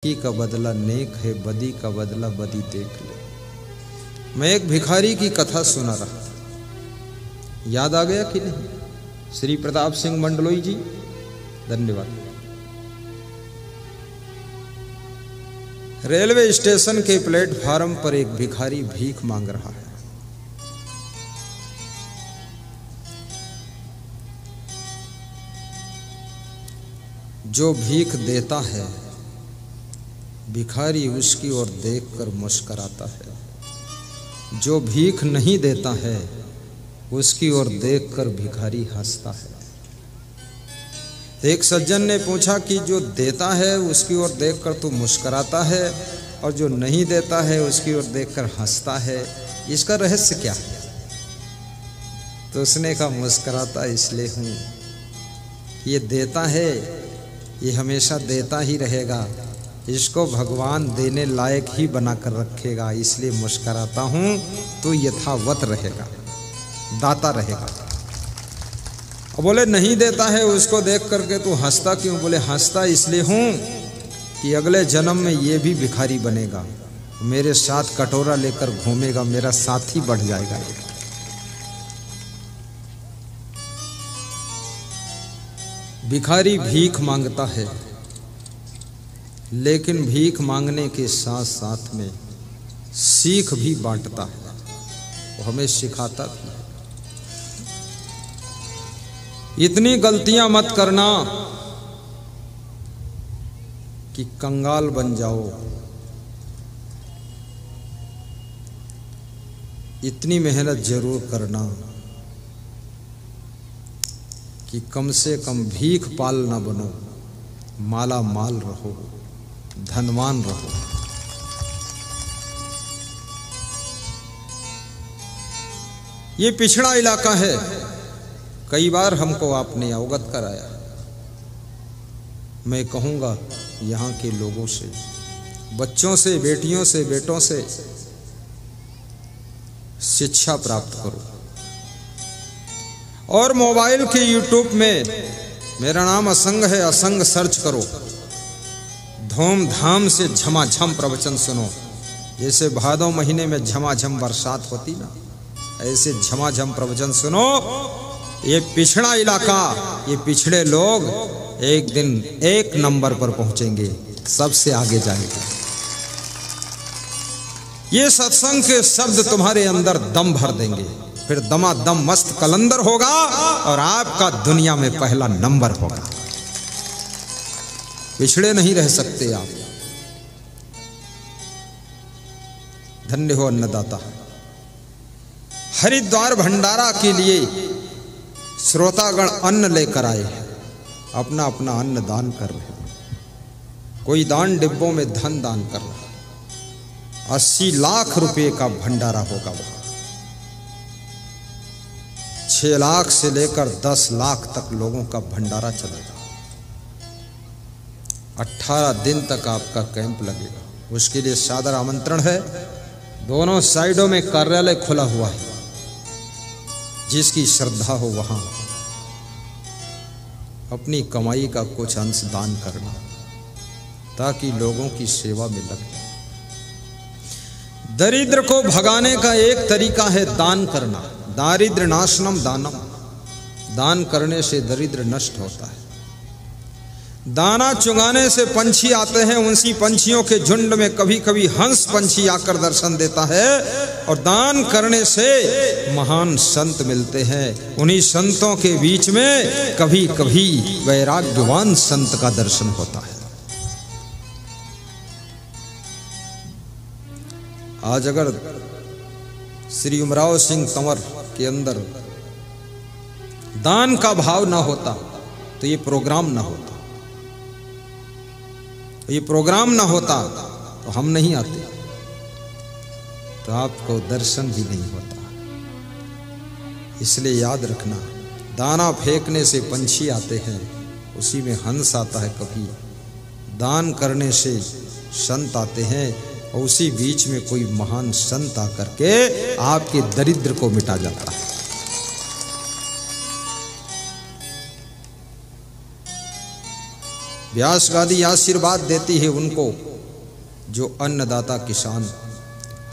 नेकी का बदला नेक है, बदी का बदला बदी देख ले। मैं एक भिखारी की कथा सुना रहा था, याद आ गया कि नहीं? श्री प्रताप सिंह मंडलोई जी, धन्यवाद। रेलवे स्टेशन के प्लेटफार्म पर एक भिखारी भीख मांग रहा है। जो भीख देता है भिखारी उसकी ओर देखकर मुस्कुराता है, जो भीख नहीं देता है उसकी ओर देखकर भिखारी हंसता है। एक सज्जन ने पूछा कि जो देता है उसकी ओर देखकर तू मुस्कुराता है और जो नहीं देता है उसकी ओर देखकर हंसता है, इसका रहस्य क्या है? तो उसने कहा, मुस्कुराता इसलिए हूँ, ये देता है, ये हमेशा देता ही रहेगा, इसको भगवान देने लायक ही बनाकर रखेगा, इसलिए मुस्कुराता हूँ, तो यथावत रहेगा, दाता रहेगा। और बोले नहीं देता है उसको देख करके तू हंसता क्यों? बोले हंसता इसलिए हूँ कि अगले जन्म में ये भी भिखारी बनेगा, मेरे साथ कटोरा लेकर घूमेगा, मेरा साथी बढ़ जाएगा। भिखारी भीख मांगता है, लेकिन भीख मांगने के साथ साथ में सीख भी बांटता है, वो हमें सिखाता भी है। इतनी गलतियां मत करना कि कंगाल बन जाओ, इतनी मेहनत जरूर करना कि कम से कम भीख पाल ना बनो, माला माल रहो, धनवान रहो। ये पिछड़ा इलाका है, कई बार हमको आपने अवगत कराया। मैं कहूंगा यहाँ के लोगों से, बच्चों से, बेटियों से, बेटों से शिक्षा प्राप्त करो। और मोबाइल के YouTube में मेरा नाम असंग है, असंग सर्च करो, धूमधाम से झमाझम प्रवचन सुनो। जैसे भादों महीने में झमाझम बरसात होती ना, ऐसे झमाझम प्रवचन सुनो। ये पिछड़ा इलाका, ये पिछड़े लोग एक दिन एक नंबर पर पहुंचेंगे, सबसे आगे जाएंगे। ये सत्संग के शब्द तुम्हारे अंदर दम भर देंगे, फिर दमादम मस्त कलंदर होगा और आपका दुनिया में पहला नंबर होगा। पिछड़े नहीं रह सकते आप। धन्य हो अन्नदाता। हरिद्वार भंडारा के लिए श्रोतागण अन्न लेकर आए हैं, अपना अपना अन्न दान कर रहे हैं। कोई दान डिब्बों में धन दान कर रहा है। 80 लाख रुपए का भंडारा होगा वहां। 6 लाख से लेकर 10 लाख तक लोगों का भंडारा चलेगा। 18 दिन तक आपका कैंप लगेगा। उसके लिए सादर आमंत्रण है। दोनों साइडों में कार्यालय खुला हुआ है। जिसकी श्रद्धा हो वहां अपनी कमाई का कुछ अंश दान करना, ताकि लोगों की सेवा में लग जाए। दरिद्र को भगाने का एक तरीका है दान करना। दारिद्र नाशनम दानम। दान करने से दरिद्र नष्ट होता है। दाना चुगाने से पंछी आते हैं, उसी पंछियों के झुंड में कभी कभी हंस पंछी आकर दर्शन देता है। और दान करने से महान संत मिलते हैं, उन्हीं संतों के बीच में कभी कभी वैराग्यवान संत का दर्शन होता है। आज अगर श्री उमराव सिंह तंवर के अंदर दान का भाव ना होता तो ये प्रोग्राम ना होता, ये प्रोग्राम ना होता तो हम नहीं आते, तो आपको दर्शन भी नहीं होता। इसलिए याद रखना, दाना फेंकने से पंछी आते हैं, उसी में हंस आता है। कभी दान करने से संत आते हैं, और उसी बीच में कोई महान संत आकर के आपके दरिद्र को मिटा जाता है। व्यास गादी आशीर्वाद देती है उनको जो अन्नदाता किसान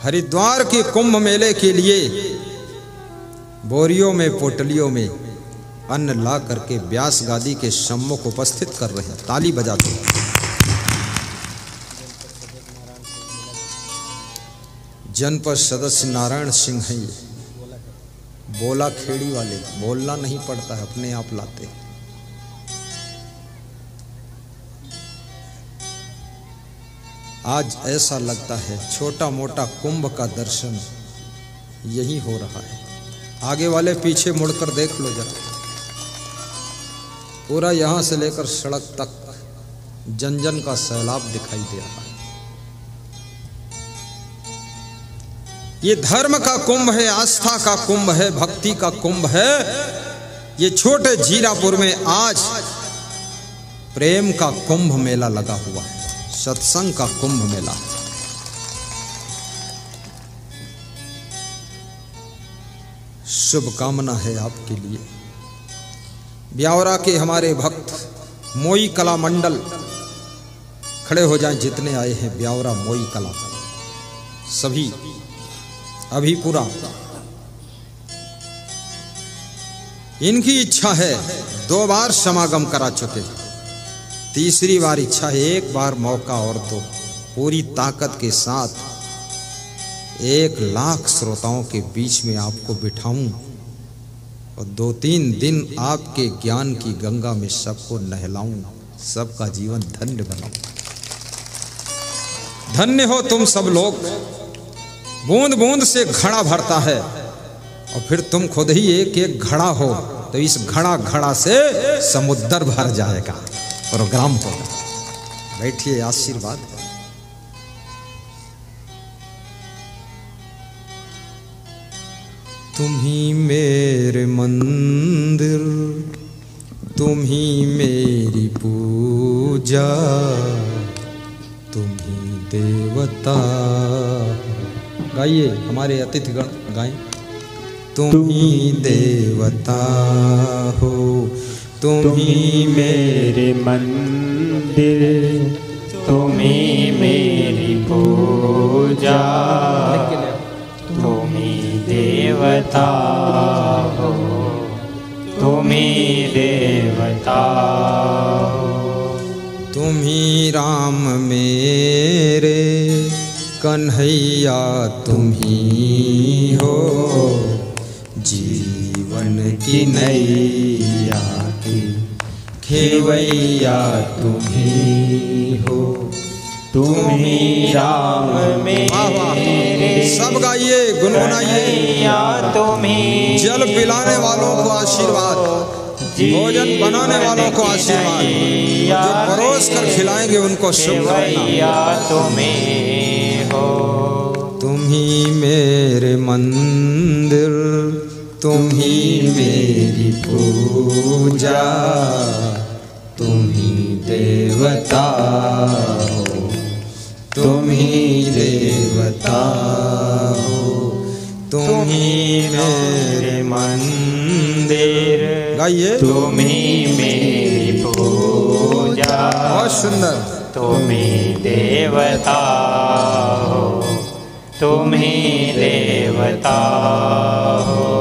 हरिद्वार के कुंभ मेले के लिए बोरियों में पोटलियों में अन्न ला करके व्यास गादी के सम्मुख उपस्थित कर रहे हैं। ताली बजाते हैं। जनपद सदस्य नारायण सिंह है ये, बोला खेड़ी वाले, बोलना नहीं पड़ता है, अपने आप लाते हैं। आज ऐसा लगता है छोटा मोटा कुंभ का दर्शन यही हो रहा है। आगे वाले पीछे मुड़कर देख लो जरा, पूरा यहां से लेकर सड़क तक जन जन का सैलाब दिखाई दे रहा है। ये धर्म का कुंभ है, आस्था का कुंभ है, भक्ति का कुंभ है। ये छोटे जीरापुर में आज प्रेम का कुंभ मेला लगा हुआ है, सत्संग का कुंभ मेला। शुभकामना है आपके लिए। ब्यावरा के हमारे भक्त मोई कला मंडल खड़े हो जाएं, जितने आए हैं ब्यावरा मोई कला, सभी अभी पूरा। इनकी इच्छा है, 2 बार समागम करा चुके, तीसरी बार इच्छा है, एक बार मौका और दो, पूरी ताकत के साथ 1 लाख श्रोताओं के बीच में आपको बिठाऊं और 2-3 दिन आपके ज्ञान की गंगा में सबको नहलाऊं, सबका जीवन धन्य बनाऊं। धन्य हो तुम सब लोग। बूंद बूंद से घड़ा भरता है और फिर तुम खुद ही एक एक घड़ा हो, तो इस घड़ा से समुद्र भर जाएगा। प्रोग्राम होगा। बैठिए, आशीर्वाद। तुम ही मेरे मंदिर, तुम ही मेरी पूजा, तुम ही देवता। गाइए, हमारे अतिथिगण गाएं। तुम ही देवता हो, तुम ही मेरे मंदिर, तुम ही मेरी पूजा, तुम ही देवता हो, तुम ही देवता हो। तुम ही राम मेरे कन्हैया, तुम ही हो जीवन की नैया की खेवैया, तुम ही हो, तुम ही राम मेरे। सब गाइए, गुनगुनाइए। तुम ही जल पिलाने वालों को आशीर्वाद, भोजन बनाने वालों को आशीर्वाद, जो परोस कर खिलाएंगे उनको शुभकामना। तुम ही हो, तुम ही मेरे मंदिर, तुम ही मेरी पूजा, तुम ही देवता हो, तुम ही देवता हो, तुम ही मेरे मंदिर। गाइए, तुम ही मेरी पूजा, बहुत सुंदर। तुम ही देवता हो, तुम ही देवता हो।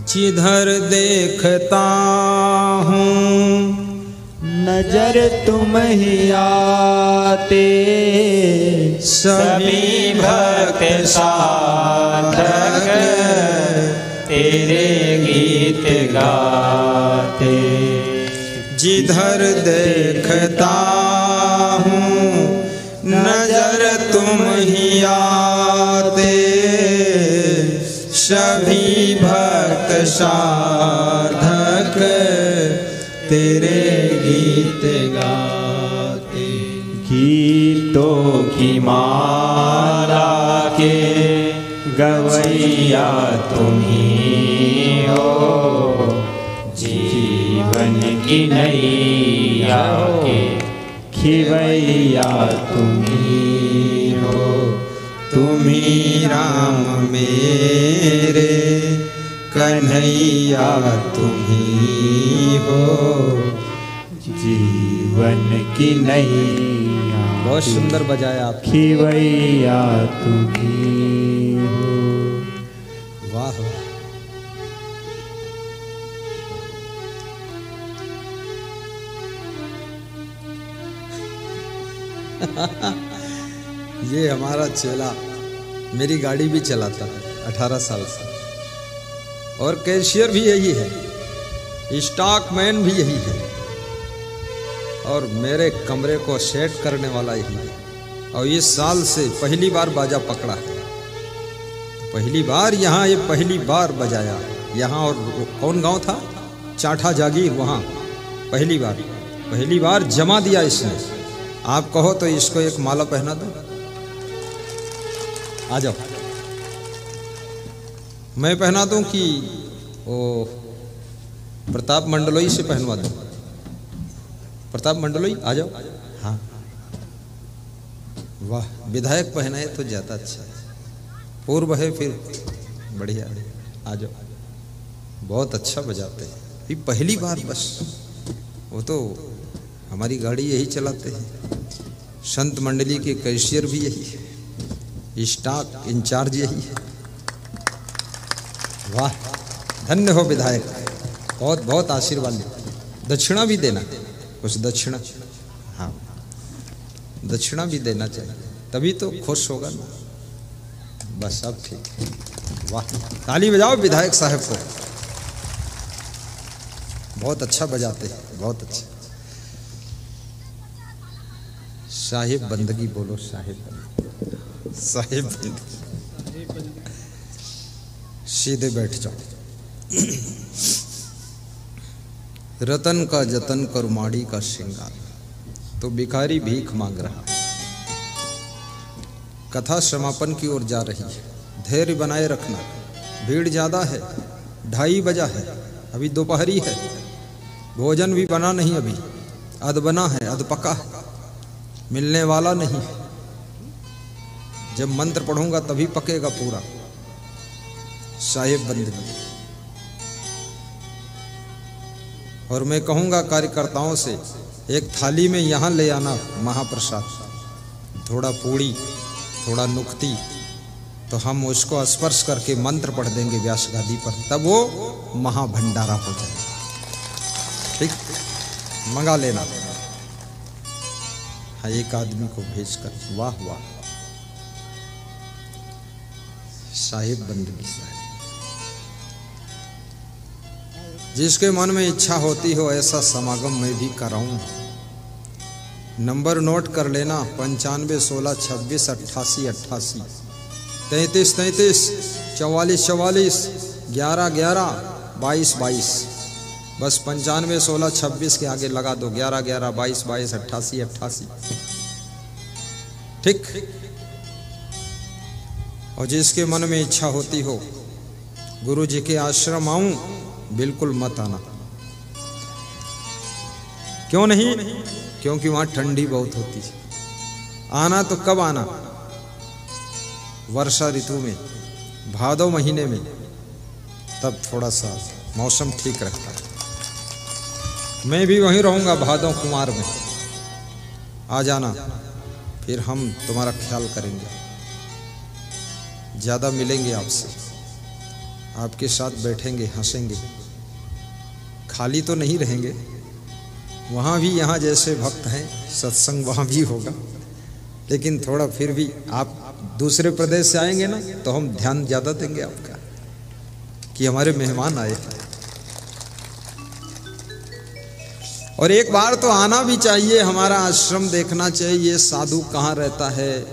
जिधर देखता हूँ नजर तुम ही आते, सभी भक्त साधक तेरे गीत गाते। जिधर देखता हूँ नजर तुम ही आते, सभी भक्त साधक तेरे गीत गाते। गीतों की माला के गवैया तुम ही हो, जीवन की नैया के खिवैया तुम ही हो, तुम ही राम मेरे कन्हैया, तुम ही हो जीवन की नैया बहुत सुंदर बजाया आप। खिवैया तुम्ही हो। वाह वाह। ये हमारा चेला मेरी गाड़ी भी चलाता है 18 साल से, और कैशियर भी यही है, स्टॉक मैन भी यही है, और मेरे कमरे को सेट करने वाला यही है। और इस साल से पहली बार बाजा पकड़ा है, पहली बार यहाँ, ये पहली बार बजाया यहाँ। और कौन गांव था? चाठा जागीर, वहाँ पहली बार जमा दिया इसने। आप कहो तो इसको एक माला पहना दो, आ जाओ। मैं पहना दूं कि ओ प्रताप मंडलोई से पहनवा दूं? प्रताप मंडलोई आ जाओ। हाँ वाह, विधायक पहनाए तो ज़्यादा अच्छा है, पूर्व है फिर बढ़िया है। आ जाओ, बहुत अच्छा बजाते हैं। ये पहली बार, बस वो तो हमारी गाड़ी यही चलाते हैं, संत मंडली के कैशियर भी यही है, स्टॉक इंचार्ज यही है। वाह, धन्य हो विधायक, बहुत बहुत आशीर्वाद। दक्षिणा भी देना, कुछ दक्षिणा, हाँ दक्षिणा भी देना चाहिए, तभी तो खुश होगा ना। बस अब ठीक है। वाह, ताली बजाओ विधायक साहब को, बहुत अच्छा बजाते हैं, बहुत अच्छा। साहिब बंदगी बोलो, साहिब बंदगी, साहिब बंदगी। सीधे बैठ जाओ। रतन का जतन कर माड़ी का श्रृंगार, तो भिखारी भीख मांग रहा है। कथा समापन की ओर जा रही है, धैर्य बनाए रखना। भीड़ ज्यादा है, 2:30 बजा है, अभी दोपहरी है, भोजन भी बना नहीं, अभी अध बना है, अध पका है, मिलने वाला नहीं। जब मंत्र पढ़ूंगा तभी पकेगा पूरा। साहिब बंदगी। और मैं कहूंगा कार्यकर्ताओं से, एक थाली में यहाँ ले आना महाप्रसाद, थोड़ा पूड़ी, थोड़ा नुक्ती, तो हम उसको स्पर्श करके मंत्र पढ़ देंगे व्यास गादी पर, तब वो महाभंडारा हो जाएगा। ठीक, मंगा लेना। हाँ, एक आदमी को भेजकर। वाह वाह, साहिब बंदगी। साहिब, जिसके मन में इच्छा होती हो ऐसा समागम मैं भी कराऊं। नंबर नोट कर लेना, 95 16 26 88 88 33 33 44 44 11 11 22 22। बस 95 16 26 के आगे लगा दो 11 11 22 22 88 88। ठीक। और जिसके मन में इच्छा होती हो गुरु जी के आश्रम आऊं, बिल्कुल मत आना। क्यों नहीं? क्योंकि वहां ठंडी बहुत होती है। आना तो कब आना? वर्षा ऋतु में, भादो महीने में, तब थोड़ा सा मौसम ठीक रहता है। मैं भी वहीं रहूंगा भादो कुमार में, आ जाना, फिर हम तुम्हारा ख्याल करेंगे, ज़्यादा मिलेंगे आपसे, आपके साथ बैठेंगे, हंसेंगे। खाली तो नहीं रहेंगे, वहाँ भी यहाँ जैसे भक्त हैं, सत्संग वहाँ भी होगा, लेकिन थोड़ा फिर भी आप दूसरे प्रदेश से आएंगे ना, तो हम ध्यान ज़्यादा देंगे आपका कि हमारे मेहमान आए। और एक बार तो आना भी चाहिए, हमारा आश्रम देखना चाहिए, साधु कहाँ रहता है।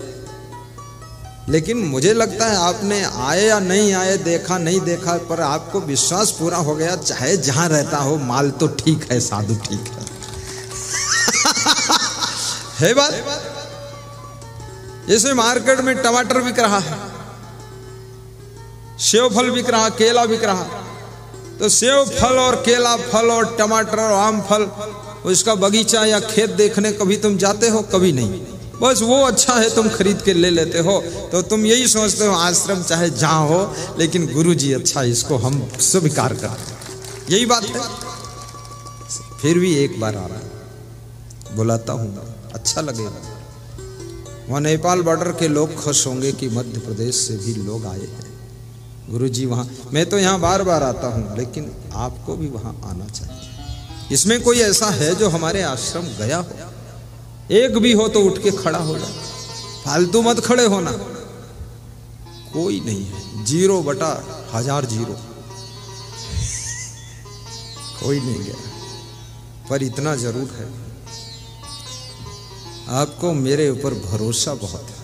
लेकिन मुझे लगता है आपने आए या नहीं आए, देखा नहीं देखा, पर आपको विश्वास पूरा हो गया, चाहे जहां रहता हो, माल तो ठीक है, साधु ठीक है। है बात? जैसे मार्केट में टमाटर बिक रहा है, सेव फल बिक रहा, केला बिक रहा, तो सेव फल और केला फल और टमाटर और आम फल, उसका बगीचा या खेत देखने कभी तुम जाते हो? कभी नहीं। बस वो अच्छा है, तुम खरीद के ले लेते हो, तो तुम यही सोचते हो आश्रम चाहे जहां हो, लेकिन गुरु जी अच्छा, इसको हम स्वीकार करते हैं। यही बात है। फिर भी एक बार आ रहा है, बुलाता हूँ, अच्छा लगेगा। वहाँ नेपाल बॉर्डर के लोग खुश होंगे कि मध्य प्रदेश से भी लोग आए हैं। गुरुजी वहाँ, मैं तो यहाँ बार बार आता हूँ, लेकिन आपको भी वहाँ आना चाहिए। इसमें कोई ऐसा है जो हमारे आश्रम गया हो? एक भी हो तो उठ के खड़ा हो जाए, फालतू मत खड़े होना। कोई नहीं है, 0/1000 जीरो, कोई नहीं गया। पर इतना जरूर है, आपको मेरे ऊपर भरोसा बहुत है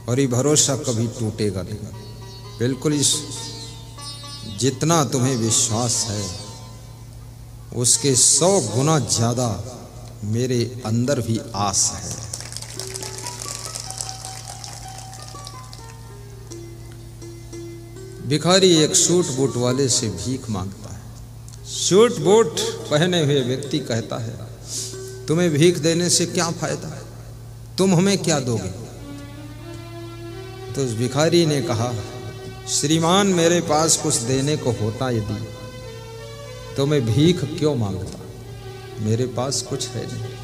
और ये भरोसा कभी टूटेगा नहीं। बिल्कुल इस जितना तुम्हें विश्वास है उसके 100 गुना ज्यादा मेरे अंदर भी आस है। भिखारी एक सूट बूट वाले से भीख मांगता है। सूट बूट पहने हुए व्यक्ति कहता है, तुम्हें भीख देने से क्या फायदा, तुम हमें क्या दोगे? तो उस भिखारी ने कहा, श्रीमान मेरे पास कुछ देने को होता यदि तो मैं भीख क्यों मांगता, मेरे पास कुछ है नहीं।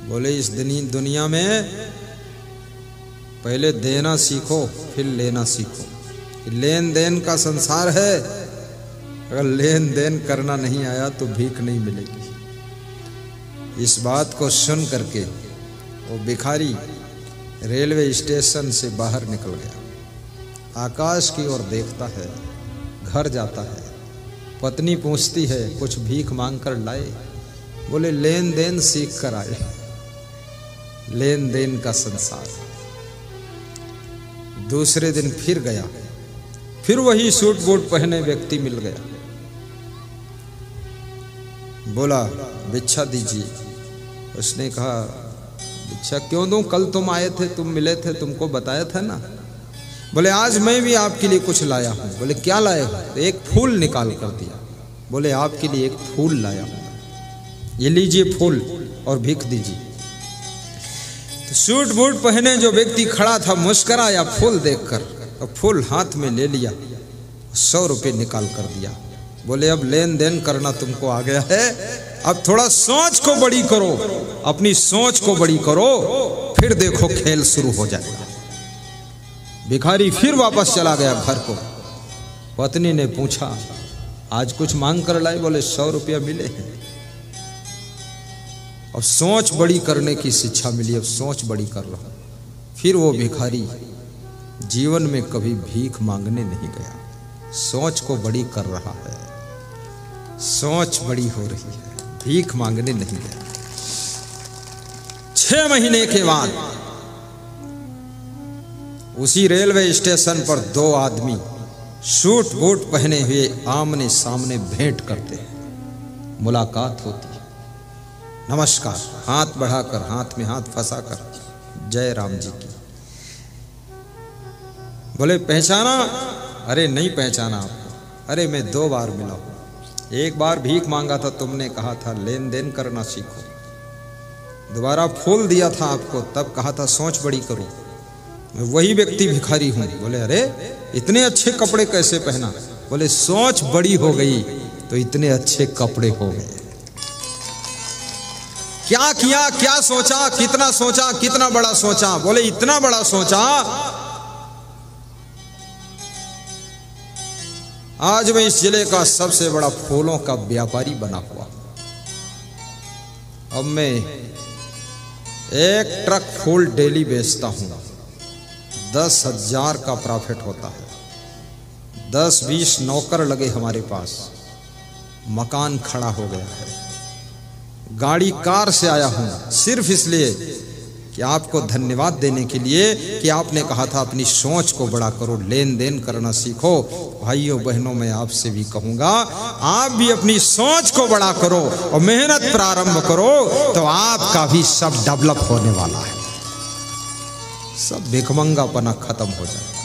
बोले इस दुनिया में पहले देना सीखो फिर लेना सीखो। लेन देन का संसार है, अगर लेन देन करना नहीं आया तो भीख नहीं मिलेगी। इस बात को सुन करके वो भिखारी रेलवे स्टेशन से बाहर निकल गया। आकाश की ओर देखता है, घर जाता है। पत्नी पूछती है, कुछ भीख मांग कर लाए? बोले लेन देन सीख कर आए। लेन देन का संसार। दूसरे दिन फिर गया, फिर वही सूट बूट पहने व्यक्ति मिल गया। बोला भिक्षा दीजिए। उसने कहा भिक्षा क्यों दूं, कल तुम आए थे, तुम मिले थे, तुमको बताया था ना। बोले आज मैं भी आपके लिए कुछ लाया हूं। बोले क्या लाए हो? तो एक फूल निकाल कर दिया। बोले आपके लिए एक फूल लाया हूं, ये लीजिए फूल और भीख दीजिए। तो सूट बूट पहने जो व्यक्ति खड़ा था मुस्कुराया फूल देखकर, और फूल हाथ में ले लिया, 100 रुपये निकाल कर दिया। बोले अब लेन देन करना तुमको आ गया है, अब थोड़ा सोच को बड़ी करो, अपनी सोच को बड़ी करो, फिर देखो खेल शुरू हो जाएगा। भिखारी फिर वापस चला गया घर को। पत्नी ने पूछा आज कुछ मांग कर लाए? बोले 100 रुपया मिले हैं। अब सोच बड़ी करने की शिक्षा मिली, अब सोच बड़ी कर रहा हूं। फिर वो भिखारी जीवन में कभी भीख मांगने नहीं गया, सोच को बड़ी कर रहा है, सोच बड़ी हो रही है, भीख मांगने नहीं गया। 6 महीने के बाद उसी रेलवे स्टेशन पर 2 आदमी सूट बूट पहने हुए आमने सामने भेंट करते हैं। मुलाकात होती है, नमस्कार, हाथ बढ़ाकर, हाथ में हाथ फंसाकर जय राम जी की। बोले पहचाना? अरे नहीं पहचाना आपको। अरे मैं 2 बार मिला हूं, एक बार भीख मांगा था, तुमने कहा था लेन देन करना सीखो। दोबारा फूल दिया था आपको, तब कहा था सोच बड़ी करो। मैं वही व्यक्ति भिखारी हूं। बोले अरे इतने अच्छे कपड़े कैसे पहना? बोले सोच बड़ी हो गई तो इतने अच्छे कपड़े हो गए। क्या किया, क्या सोचा, कितना बड़ा सोचा? बोले इतना बड़ा सोचा, आज मैं इस जिले का सबसे बड़ा फूलों का व्यापारी बना हुआ। अब मैं 1 ट्रक फूल डेली बेचता हूं, 10,000 का प्रॉफिट होता है। 10-20 नौकर लगे हमारे पास, मकान खड़ा हो गया है। गाड़ी कार से आया हूं सिर्फ इसलिए कि आपको धन्यवाद देने के लिए कि आपने कहा था अपनी सोच को बड़ा करो, लेन देन करना सीखो। भाइयों बहनों, मैं आपसे भी कहूंगा आप भी अपनी सोच को बड़ा करो और मेहनत प्रारंभ करो, तो आपका भी सब डेवलप होने वाला है, सब भिखमंगापना खत्म हो जाए।